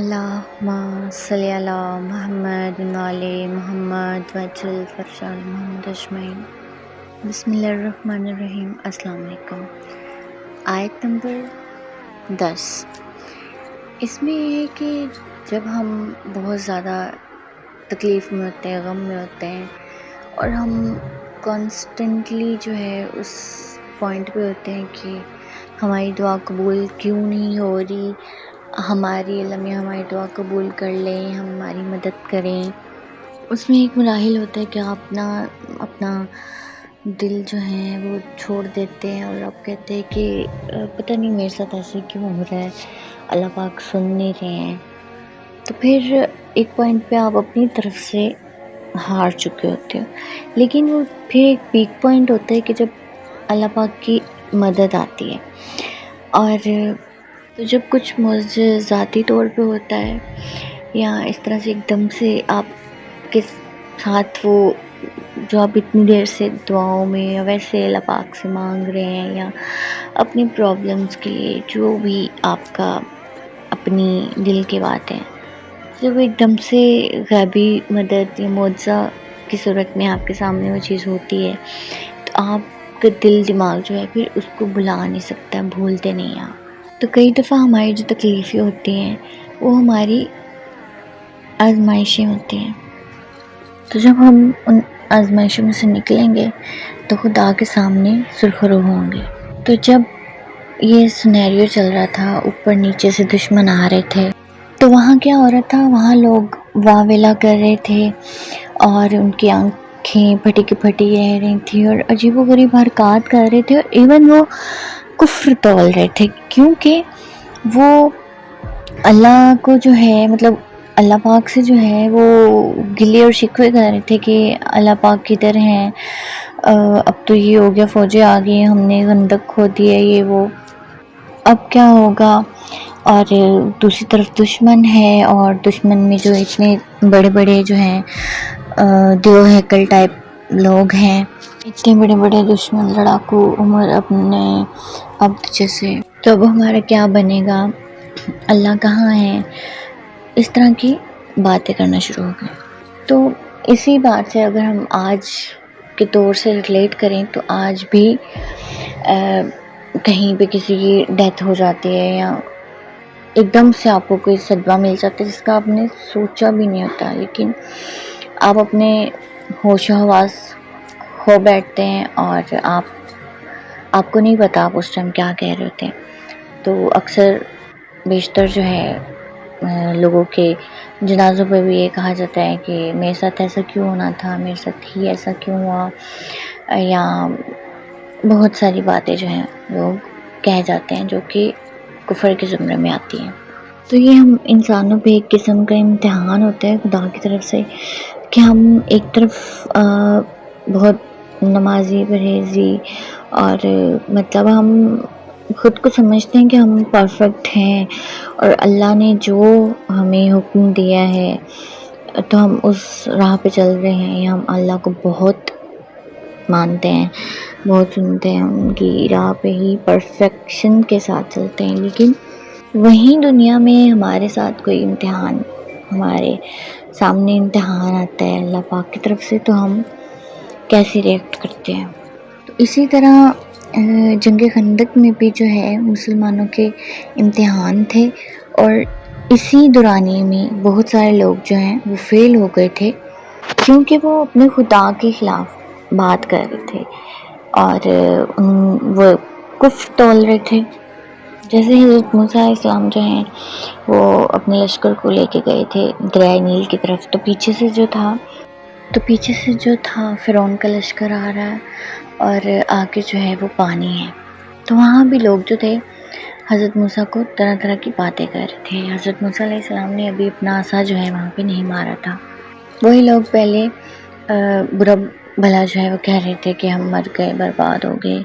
اللہم صلی علی محمد وعلی محمد وجل فرشان محمد اجمعین۔ بسم اللہ الرحمن الرحیم۔ السلام علیکم۔ آیت نمبر 10۔ اس میں یہ ہے کہ جب ہم بہت زیادہ تکلیف میں ہوتے ہیں، غم میں ہوتے ہیں، اور ہم کانسٹنٹلی جو ہے اس پوائنٹ پہ ہوتے ہیں کہ ہماری دعا قبول کیوں نہیں ہو رہی، ہماری اللہ میاں ہماری دعا قبول کر لیں، ہماری مدد کریں، اس میں ایک مراحل ہوتا ہے کہ آپ اپنا دل جو ہے وہ چھوڑ دیتے ہیں اور آپ کہتے ہیں کہ پتہ نہیں میرے ساتھ ایسے کیوں ہو رہا ہے، اللہ پاک سن نہیں رہے ہیں۔ تو پھر ایک پوائنٹ پہ آپ اپنی طرف سے ہار چکے ہوتے ہو، لیکن وہ پھر ایک پیک پوائنٹ ہوتا ہے کہ جب اللہ پاک کی مدد آتی ہے، اور تو جب کچھ معجزہ ذاتی طور پہ ہوتا ہے یا اس طرح سے ایک دم سے آپ کے ساتھ وہ جو آپ اتنی دیر سے دعاؤں میں یا ویسے اللہ پاک سے مانگ رہے ہیں یا اپنی پرابلمس کے لیے جو بھی آپ کا اپنی دل کی بات ہے، جب ایک دم سے غیبی مدد یا معجزہ کی صورت میں آپ کے سامنے وہ چیز ہوتی ہے تو آپ کا دل دماغ جو ہے پھر اس کو بھلا نہیں سکتا، بھولتے نہیں آپ۔ تو کئی دفعہ ہماری جو تکلیفیں ہوتی ہیں وہ ہماری آزمائشیں ہوتی ہیں، تو جب ہم ان آزمائشوں میں سے نکلیں گے تو خدا کے سامنے سرخرو ہوں گے۔ تو جب یہ سینیریو چل رہا تھا، اوپر نیچے سے دشمن آ رہے تھے، تو وہاں کیا ہو رہا تھا، وہاں لوگ واویلا کر رہے تھے اور ان کی آنکھیں پھٹی کی پھٹی رہ رہی تھیں اور عجیب و غریب حرکات کر رہے تھے، اور ایون وہ کفر تول رہے تھے، کیونکہ وہ اللہ کو جو ہے مطلب اللہ پاک سے جو ہے وہ گلے اور شکوے کر رہے تھے کہ اللہ پاک کدھر ہیں، اب تو یہ ہو گیا، فوجیں آ گئی، ہم نے خندق کھو دیا، یہ وہ، اب کیا ہوگا۔ اور دوسری طرف دشمن ہے، اور دشمن میں جو اتنے بڑے بڑے جو ہیں دیو ہیکل ٹائپ لوگ ہیں، اتنے بڑے بڑے دشمن لڑاکو عمر اپنے عبد جیسے، تو اب ہمارا کیا بنے گا، اللہ کہاں ہے، اس طرح کی باتیں کرنا شروع ہو گئے۔ تو اسی بات سے اگر ہم آج کے دور سے ریلیٹ کریں تو آج بھی کہیں پہ کسی کی ڈیتھ ہو جاتی ہے یا ایک دم سے آپ کو کوئی صدمہ مل جاتا ہے جس کا آپ نے سوچا بھی نہیں ہوتا، لیکن آپ اپنے ہوش و حواس کھو بیٹھتے ہیں اور آپ کو نہیں پتا آپ اس ٹائم کیا کہہ رہے ہوتے ہیں۔ تو اکثر بیشتر جو ہے لوگوں کے جنازوں پہ بھی یہ کہا جاتا ہے کہ میرے ساتھ ایسا کیوں ہونا تھا، میرے ساتھ ہی ایسا کیوں ہوا، یا بہت ساری باتیں جو ہیں لوگ کہہ جاتے ہیں جو کہ کفر کے زمرے میں آتی ہیں۔ تو یہ ہم انسانوں پہ ایک قسم کا امتحان ہوتا ہے خدا کی طرف سے کہ ہم ایک طرف بہت نمازی پرہیزی اور مطلب ہم خود کو سمجھتے ہیں کہ ہم پرفیکٹ ہیں اور اللہ نے جو ہمیں حکم دیا ہے تو ہم اس راہ پہ چل رہے ہیں، یا ہم اللہ کو بہت مانتے ہیں، بہت سنتے ہیں، ان کی راہ پہ ہی پرفیکشن کے ساتھ چلتے ہیں، لیکن وہیں دنیا میں ہمارے ساتھ کوئی امتحان، ہمارے سامنے امتحان آتا ہے اللہ پاک کی طرف سے، تو ہم کیسے ریئیکٹ کرتے ہیں۔ تو اسی طرح جنگ خندق میں بھی جو ہے مسلمانوں کے امتحان تھے، اور اسی دورانیے میں بہت سارے لوگ جو ہیں وہ فیل ہو گئے تھے کیونکہ وہ اپنے خدا کے خلاف بات کر رہے تھے اور وہ کفر تول رہے تھے۔ جیسے حضرت موسیٰ علیہ السلام جو ہیں وہ اپنے لشکر کو لے کے گئے تھے دریائے نیل کی طرف، تو پیچھے سے جو تھا فرعون کا لشکر آ رہا ہے اور آگے جو ہے وہ پانی ہے، تو وہاں بھی لوگ جو تھے حضرت موسیٰ کو طرح طرح کی باتیں کر رہے تھے۔ حضرت موسیٰ علیہ السلام نے ابھی اپنا عصا جو ہے وہاں پہ نہیں مارا تھا، وہی لوگ پہلے برا بھلا جو ہے وہ کہہ رہے تھے کہ ہم مر گئے، برباد ہو گئے،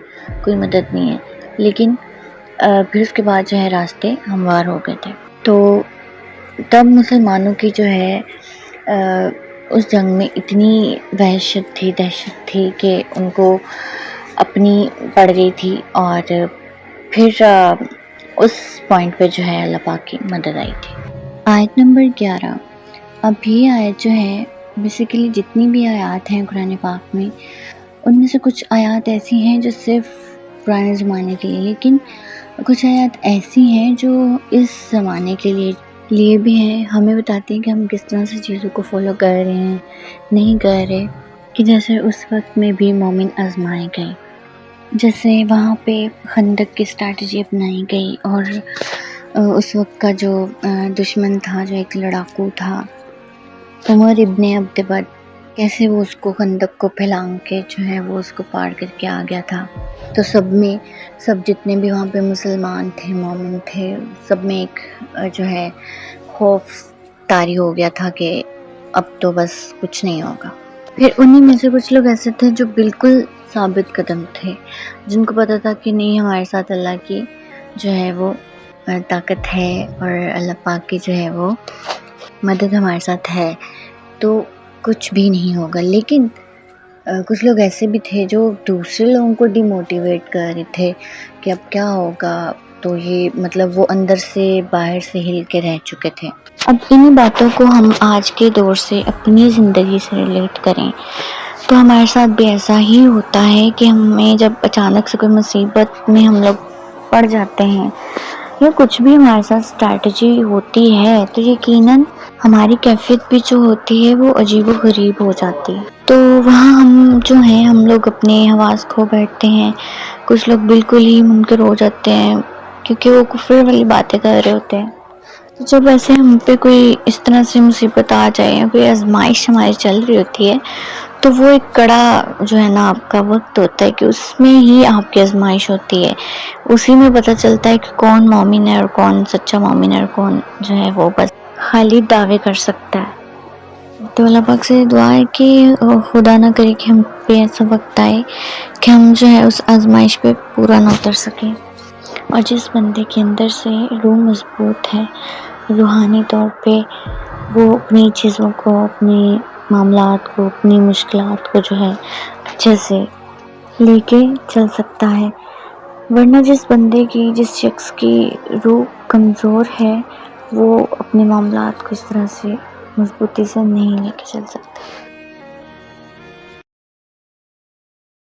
کوئی مدد نہیں ہے، لیکن پھر اس کے بعد جو ہے راستے ہموار ہو گئے تھے۔ تو تب مسلمانوں کی جو ہے اس جنگ میں اتنی دہشت تھی کہ ان کو اپنی پڑ گئی تھی، اور پھر اس پوائنٹ پہ جو ہے اللہ پاک کی مدد آئی تھی۔ آیت نمبر 11۔ اب یہ آیت جو ہے بیسیکلی جتنی بھی آیات ہیں قرآن پاک میں، ان میں سے کچھ آیات ایسی ہیں جو صرف پرانے زمانے کے لیے، لیکن کچھ آیات ایسی ہیں جو اس زمانے کے لیے بھی ہیں، ہمیں بتاتی ہیں کہ ہم کس طرح سے چیزوں کو فالو کر رہے ہیں، نہیں کر رہے، کہ جیسے اس وقت میں بھی مومن آزمائے گئے، جیسے وہاں پہ خندق کی اسٹریٹجی اپنائی گئی، اور اس وقت کا جو دشمن تھا، جو ایک لڑاکو تھا، عمر ابن عبدبد، کیسے وہ اس کو خندق کو پھیلانگ کے جو ہے وہ اس کو پار کر کے آ گیا تھا۔ تو سب جتنے بھی وہاں پہ مسلمان تھے، مومن تھے، سب میں ایک جو ہے خوف طاری ہو گیا تھا کہ اب تو بس کچھ نہیں ہوگا۔ پھر انہی میں سے کچھ لوگ ایسے تھے جو بالکل ثابت قدم تھے، جن کو پتا تھا کہ نہیں، ہمارے ساتھ اللہ کی جو ہے وہ طاقت ہے، اور اللہ پاک کی جو ہے وہ مدد ہمارے ساتھ ہے، تو کچھ بھی نہیں ہوگا۔ لیکن کچھ لوگ ایسے بھی تھے جو دوسرے لوگوں کو ڈی موٹیویٹ کر رہے تھے کہ اب کیا ہوگا، تو یہ مطلب وہ اندر سے باہر سے ہل کے رہ چکے تھے۔ اب انہی باتوں کو ہم آج کے دور سے اپنی زندگی سے ریلیٹ کریں تو ہمارے ساتھ بھی ایسا ہی ہوتا ہے کہ ہمیں جب اچانک سے کوئی مصیبت میں ہم لوگ پڑ جاتے ہیں، یا کچھ بھی ہمارے ساتھ اسٹریٹجی ہوتی ہے، تو یقیناً ہماری کیفیت بھی جو ہوتی ہے وہ عجیب و غریب ہو جاتی ہے۔ تو وہاں ہم جو ہیں، ہم لوگ اپنے حواس کھو بیٹھتے ہیں، کچھ لوگ بالکل ہی منکر ہو جاتے ہیں کیونکہ وہ کفر والی باتیں کر رہے ہوتے ہیں۔ تو جب ایسے ہم پہ کوئی اس طرح سے مصیبت آ جائے یا کوئی آزمائش ہماری چل رہی ہوتی ہے، تو وہ ایک کڑا جو ہے نا آپ کا وقت ہوتا ہے کہ اس میں ہی آپ کی آزمائش ہوتی ہے، اسی میں پتہ چلتا ہے کہ کون مومن ہے اور کون سچا مومن ہے، اور کون جو ہے وہ بس خالی دعوے کر سکتا ہے۔ تو اللہ پاک سے دعا ہے کہ خدا نہ کرے کہ ہم پہ ایسا وقت آئے کہ ہم جو ہے اس آزمائش پہ پورا نہ اتر سکیں۔ اور جس بندے کے اندر سے روح مضبوط ہے، روحانی طور پہ وہ اپنی چیزوں کو، اپنے معاملات کو، اپنی مشکلات کو جو ہے اچھے سے لے کے چل سکتا ہے، ورنہ جس شخص کی روح کمزور ہے، وہ اپنے معاملات کو اس طرح سے مضبوطی سے نہیں لے کے چل سکتا۔